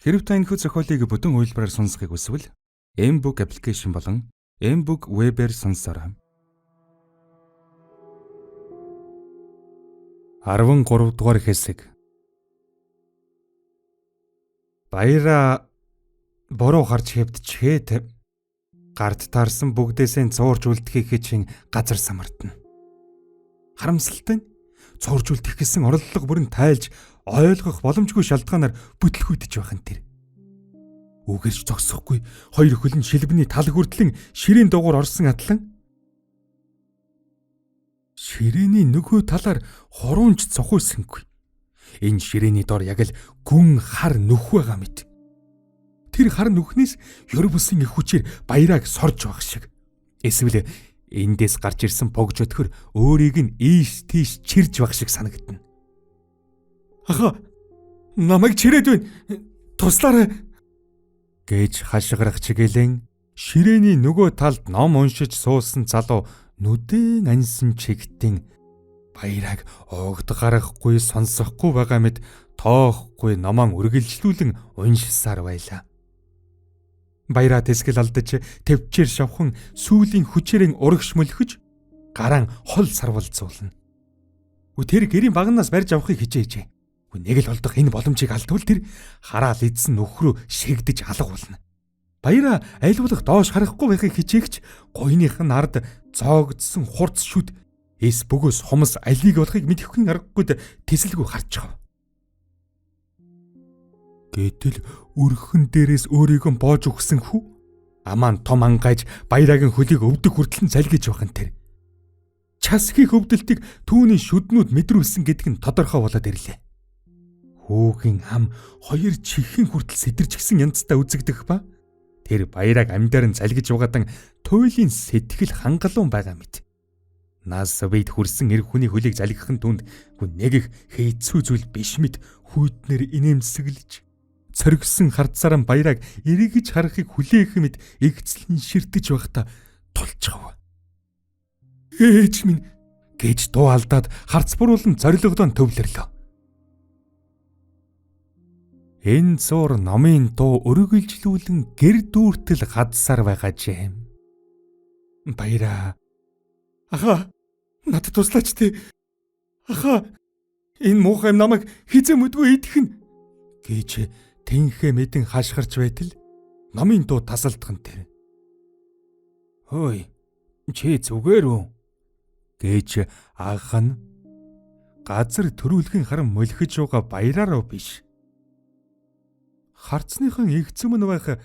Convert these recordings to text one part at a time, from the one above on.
Хэрэв та энэхүү зохиолыг бүтэн үйлбэрээр сонсохыг хүсвэл M-Book application болон M-Book Web-ээр сонссорой. 13 дугаар хэсэг. Баяра бороо харж хэвдчихэд гард таарсан бүгдээсээ цуурж үлдэхийг хичин газар самардна. Харамсалтай нь цуурж үлдэх гэсэн орлого бүрэн тайлж ойлгох боломжгүй шалтгаанаар бүтлгүүдэж байх нь тэр. Үгэрч зогсохгүй хоёр хөлн шилбэний тал хүртлэн ширээн дуугар орсон атлан ширээний нөгөө талаар хуруунч цохиулсангүй. Энэ ширээний дор яг л гүн хар нүх байгаа мэт. Тэр хар нүхнээс ёр бусын их хүчээр баяраг сорж байх шиг. Эсвэл эндээс гарч ирсэн богж өтгөр өөрийг нь ийш тийш чирж байх шиг санагдана. Аха, намайг чирээд байна. Туслаарай гэж хашгирах чиглэн ширээний нөгөө талд ном уншиж суусан залуу нүдэн аньсан чигтэн баяраг огт гарахгүй сонсохгүй байгаа мэт тоохгүй номон үргэлжлүүлэн уншсаар байлаа. Баяраа тэсгэл алдаж төвчээр шавхан сүүлийн хүчээрэн урагш мөлхөж гараан хол сарвалзуулна. Тэр гэрийн багнаас барьж авахыг хичээжээ. Нэг л олдох энэ боломжийг алдвал тэр хараал эдсэн нөхрөө шигдэж алга болно. Баяраа айлуулах доош харахгүй байхыг хичээгч гойных нь ард зоогдсон хурц шүд эс бөгөөс хумс алийг болохыг мэдэхгүй аргагүйд тэсэлгүй харж байгаа. Гэтэл өрхөн дээрээс өөрийгөө боож өгсөн хүү амаан том ангайж баярагийн хөлийг өвдөх хүртэл нь залгиж байгаа нь тэр. Час хийх өвдөлтийг түүний шүднүүд мэдрүүлсэн гэдэг нь тодорхой болоод ирлээ. Хүүгийн ам хоёр чихэн хүртэл сэтэрч гисэн янзтай үзэгдэх ба тэр баяраг амьдаар нь залгиж угаадан туйлын сэтгэл хангалуун байгаа мэт. Нас бид хүрсэн эр хүний хөлийг залгихын түнд нэг их хэцүү зүйл биш мэт хүйднэр инээмсэглэж цоргисон хардсаран баяраг эргэж харахыг хүлээх мэт игцлэн ширтэж байхдаа тулчгав. Ээж минь гэж дуу алдаад харц буруулан зорилгодон төвлөрлөө. Энэ зур номын дуу өргөлжлүүлэн гэр дүүртэл хадсаар байгаа жим. Баяраа. Аха, надад туслаач тий. Аха, энэ муухай намайг хизээ мэдгүй идэх нь гэж тэнхээ мэдэн хашгирч байтал номын дуу тасалдах нь тэр. Хөөе, чи зүгээр үү? Гэж ах нь газар төрүүлхэн харан мөлхөж байгаа баяраараа биш. Харцныхан игцэм нь байх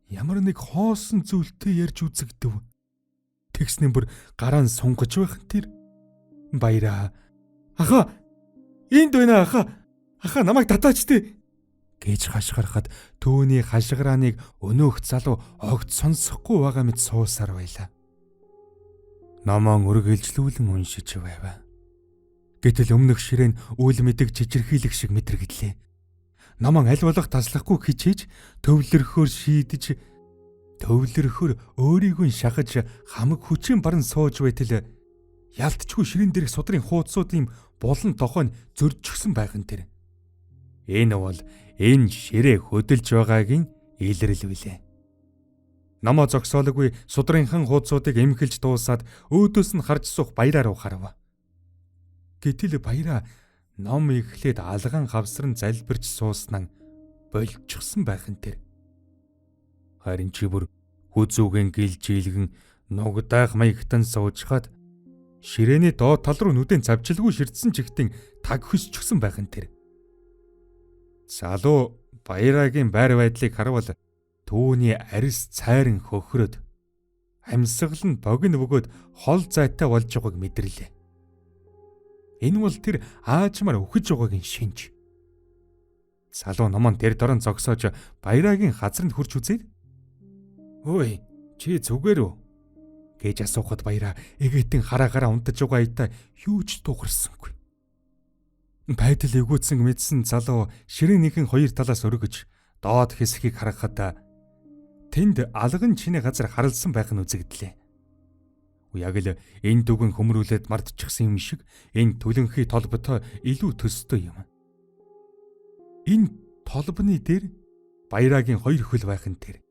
ямар нэг хоосон зүйлтэй ярьж үзэгдэв. Тэгснэн бүр гараан сунгаж байх тэр. Баяраа. Аха, энд байна аха. Аха намайг татаач тий. Гэж хашгирахад түүний хашгирааныг өнөөх залуу огт сонсохгүй байгаа мэт суусаар байлаа. Номон үргэлжлүүлэн уншиж байв. Гэтэл өмнөх ширээн үл мэдэг жижирхийлэх шиг мэдрэгдлээ. Номон аль болох таслахгүй хичээж төвлөрөхөөр шийдэж төвлөрөхөөр өөрийгөө шахаж хамаг хүчин баран сууж байтал ялтчгүй ширээн дээрх судрын хуудсуудын булан тохойн зөржигсөн байх нь тэр. Энэ бол энэ ширээ хөдөлж байгаагийн илрэл билээ. Номоо зогсоолгүй судрынхан хуудсуудыг эмхэлж дуусаад өөдөөс нь харж суух баяраа руу харав. Гэтэл баяраа ном ихлээд алган хавсран залбирч сууснаа болчихсон байх нь тэр. Харин чи бүр хүзүүгэн гэлжийлгэн нугдаах маягтан суужхад ширээний доод тал руу нүдэн завчилгүй ширдсэн чигтэн таг хөсчихсөн байх нь тэр. Залуу баярагийн байр байдлыг харвал түүний арьс цайран хөхрöd амьсгал нь богино бөгөөд хол зайтай болж байгааг мэдэрлээ. Энэ бол тэр аажмаар үхэж байгаагийн шинж. Залуу номон тэр дорон зогсоож баярагийн газарт хурж үзээд "Хөөе, чи зүгээр үү?" гэж асуухад баяраа эгээтэн хараагаараа унтаж байгаа аятаа юу ч дуугарсангүй. Байдал эвгүүцэн мэдсэн залуу ширээнийхэн хоёр талаас өргөж доод хэсгийг харахад тэнд алган чиний газар харалсан байх нь үзэгдлээ. Яг л энэ дүгэн хөмрүүлээд мартчихсан юм шиг энэ төлөнхий толботой илүү төстэй юм. Энэ толбны дээр баярагийн хоёр хөл байхын тэр.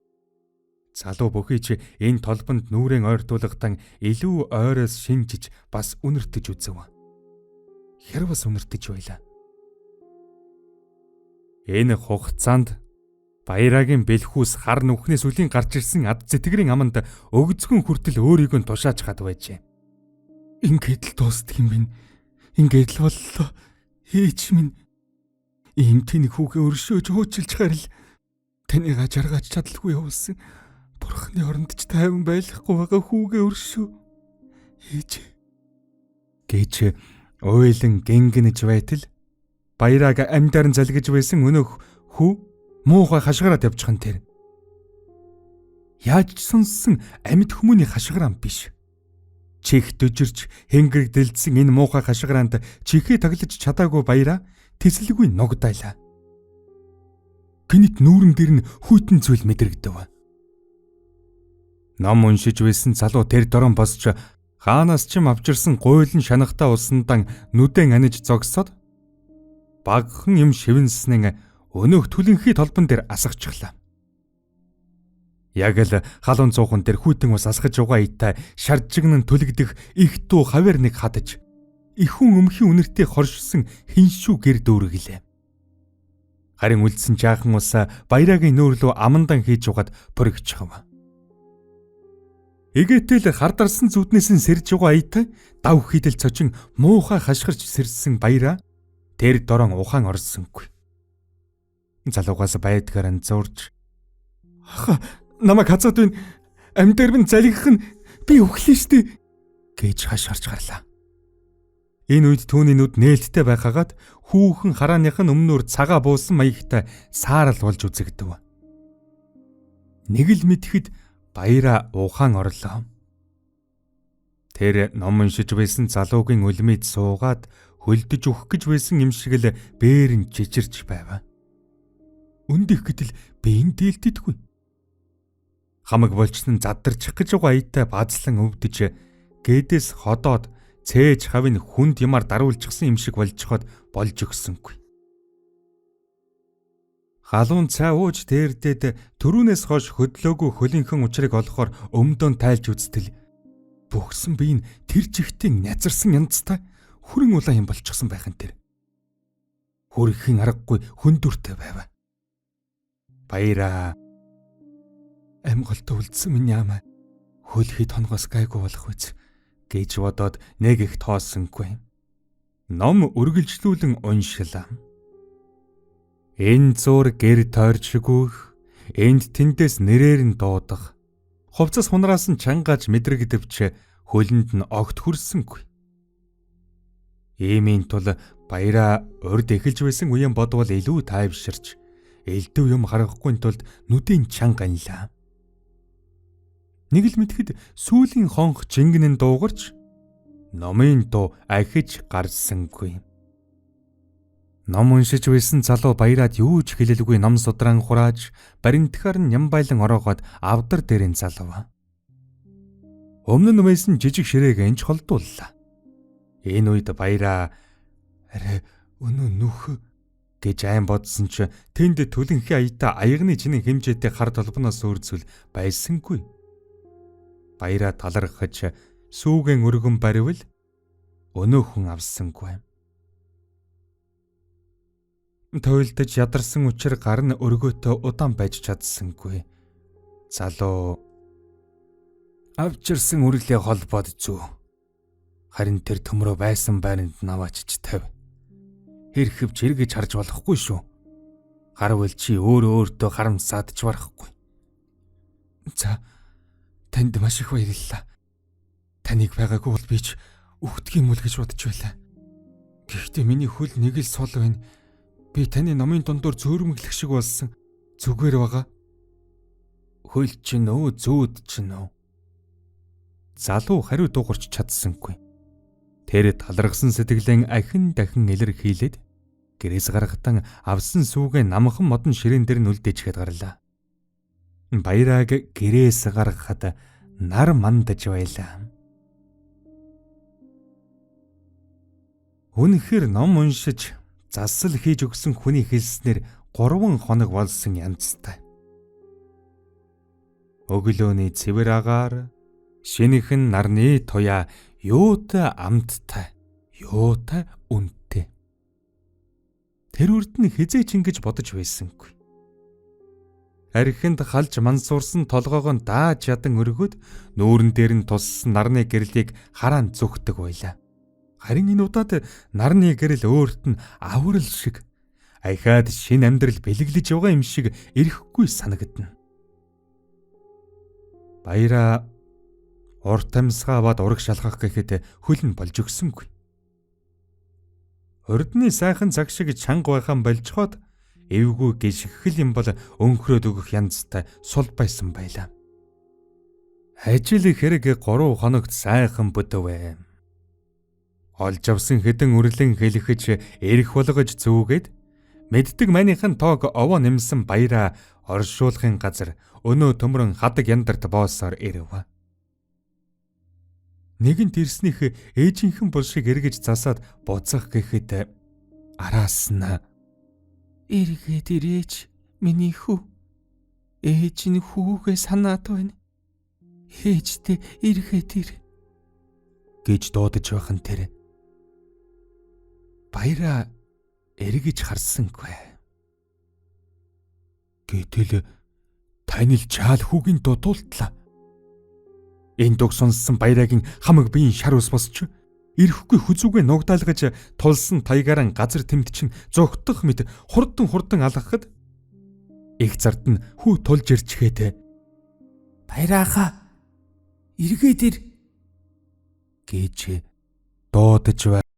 Залуу бүхий ч энэ толбонд нүрэн ойртуулгатан илүү ойроос шинжиж бас үнэртэж үзв. Хэр бас үнэртэж байлаа. Энэ хугацаанд баярагийн бэлхүүс хар нүхнээс үлийн гарч ирсэн ад зэтгэрийн аманд өгзгөн хүртэл өөрийгөө тушааж хад байжээ. Ингээд л дуустдаг юм бин. Ингээд л боллоо. Ээж минь ийм тэнэг хүүгээ өршөөж хөөчилж харил. Таныг жаргаж чадалгүй явуулсан. Бурхны оронд ч тайван байхгүй байгаа хүүгээ өршөө. Ээж гэж ойлон гингэнэж байтал баяраг амьдаар нь залгиж байсан өнөөх хүү муухай хашгираад явчихан тэр. Яаж ч сонссон амьд хүмүүний хашгираан биш. Чих дөжирч хэнгэрдэлдсэн энэ муухай хашгираанд чихээ таглаж чадаагүй баяраа тэсэлгүй нугдайлаа. Гэнэт нүүрэн дээр нь хүйтэн зүйл мэдрэгдэв. Ном уншиж байсан залуу тэр дорон босч хаанаас ч авчирсан гуйлан шанахтаа улсандан нүдэн аниж зогсоод багхан юм шивэнснэн өнөөх түлэнхий толбон дээр асгачихлаа. Яг л халуун цуухан дээр хүйтэн ус асгаж угаа итай шаржигнан түлэгдэх их дуу хавар нэг хадаж ихүн өмхийн үнэртэй хоршсон хиншүү гэр дүүргэлээ. Харин үлдсэн жаахан ус баярагийн нүүр рүү амандан хийж угаад боригчхав. Эгээтэл хардарсан зүднээс нь сэрж угаа итай дав хидэл цочин муухай хашгирч сэрсэн баяраа тэр дорон ухаан орсонгүй. Залуугаас байдгаар нь зурж намайг хазаад байна. Амьдэр минь залгих нь би өглөө штэ гэж хашгирч гарлаа. Энэ үед түүний нүд нээлттэй байхагаад хүүхэн харааных нь өмнөөр цагаа буусан маягтай саарал болж үзэгдэв. Нэг л мэдхэд баяраа ухаан орлоо. Тэр ном уншиж байсан залуугийн үлмэд суугаад хөлдөж өгөх гэж байсан юм шиг л бээрэн жижирч байв. Үндих гэдэл биеийн дээлтэдгүй. Хамаг болчсон задарчих гэж угаа аятай базлан өвдөж гээдээс ходоод цээж хавын хүнд ямаар даруулчихсан юм шиг болжход болж өгсөнгүй. Халуун цай ууж дээрдээд төрүүнээс хойш хөдлөөгүй хөлийнхэн учрыг олохоор өмдөө тайлж үзтэл бүхсэн бие нь тэр жигтийн нязарсан янзтай хүрэн улаан юм болчихсон байхын тэр. Хөрөхийн аргагүй хөндүртэй байв. Баяраа амгалт үлдсэн минь яамаа хөлхий тонгоос гайгүй болох үз гэж бодоод нэг их тоосонгүй. Ном үргэлжлүүлэн уншлаа. Энэ зур гэр тойрчгүйх, энд тэндээс нэрээр нь дуудах, хувцас хунараас нь чангааж мэдрэгдэвч хөлөнд нь огт хүрсэнгүй. Иймийн тул баяраа урд эхэлж байсан үеийн бодвол илүү тайвширч, элдв юм харахгүй тулд нүдийн чанга анлаа. Нэг л мэдхэд сүүлийн хонх жингэнэн дуугарч номын дуу ахиж гарсангүй. Ном уншиж байсан залуу баяраад юу ч хэлэлгүй ном судраан хурааж баримтгаар нь нямбайлан ороогоод авдар дээрэн залуу. Өмнө нь байсан жижиг ширээг энч холдууллаа. Энэ үед баяраа арай өнөө нүх гэж айн бодсон ч тэнд түлэнхий аята аягны чиний хэмжээтэй хар толбоноос өөрцөл байсангүй. Баяраа талархаж сүүгэн өргөн баривал өнөөхөн авсангүй. Тойлдож ядарсан учир гар нь өргөөтөө удаан байж чадсангүй. Залуу авчирсан үрлээ холбоод зүү. Харин тэр төмрөө байсан байранд наваачиж тавь. Хэрхэвч эргэж харж болохгүй шүү. Гарвал чи өөртөө харамсаад ч барахгүй. За танд маш их баярлалаа. Таныг байгаагүй бол би ч үхдэг юм уу гэж бодож байлаа. Гэхдээ миний хөл нэг л сул байна. Би таны номын дундуур зөөрмөглөх шиг болсон. Зүгээр байгаа. Хөл чинь өө зүүд чинь өө. Залуу хариу дуугарч чадсангүй. Тэр талархсан сэтгэлэн ахин дахин илэрхийлээд гэрээс гаргатан авсан сүүгээ намхан модон ширээн дээр нүлдээчгээд гарлаа. Баяраг гэрээс гаргахад нар мандаж байлаа. Үнэхээр ном уншиж засал хийж өгсөн хүний хэлснэр 3 хоног болсон янзтай. Өглөөний цэвэр агаар, шинэхэн нарны туяа юутай амттай, юутай үнэтэй. Тэр үрд нь хизээч ингэж бодож байсангүй. Архинд халж мансуурсан толгоог нь дааж ядан өргөд нүүрэн дээр нь туссан нарны гэрлийг хараан зүхдэг байлаа. Харин энэ удаад нарны гэрэл өөрт нь аврал шиг ахаад шин амьдрал бэлэглэж байгаа юм шиг ирэхгүй санагдана. Баяра урт амьсгаа аваад ураг шалгах гэхэд хөл нь болж өгсөнгүй. Урдны сайхан цаг шиг чанга байхan болцоход эвгүй гიშгхэл юм бол өнхрөөд өгөх янзтай сул байсан байлаа. Ажил хэрэг 3 хоногт сайхан бүдвэ. Олж авсан хэдэн үрлэн хэлэхэж эрэх болгож зүүгээд мэддэг манийхан тоог овоо нэмсэн баяра оршуулахын газар өнөө төмрөн хадаг яндарт боосоор ирэв. Нэгэнт ирснийх ээжийнхэн бол шиг эргэж засаад буцах гэхэд араас нь эргээд ирээч миний хүү. Ээж нь хүүгээ санаад байна. Ээжтэй эргээд ир гэж дуудаж байхан тэр баяра эргэж харсангүй. Гэтэл тань л чаал хүүгийн дутуултлаа. Энэ дуг сонссон баярагийн хамаг биеийн шар ус босч ирэхгүй хүзүүгээ нугдаалгаж тулсан таягаараа газар тэмд чинь зогтох мэт хурдан алгахад их зард нь хүү тулж ирчгээд баярааха эргээд ир гэж дуудаж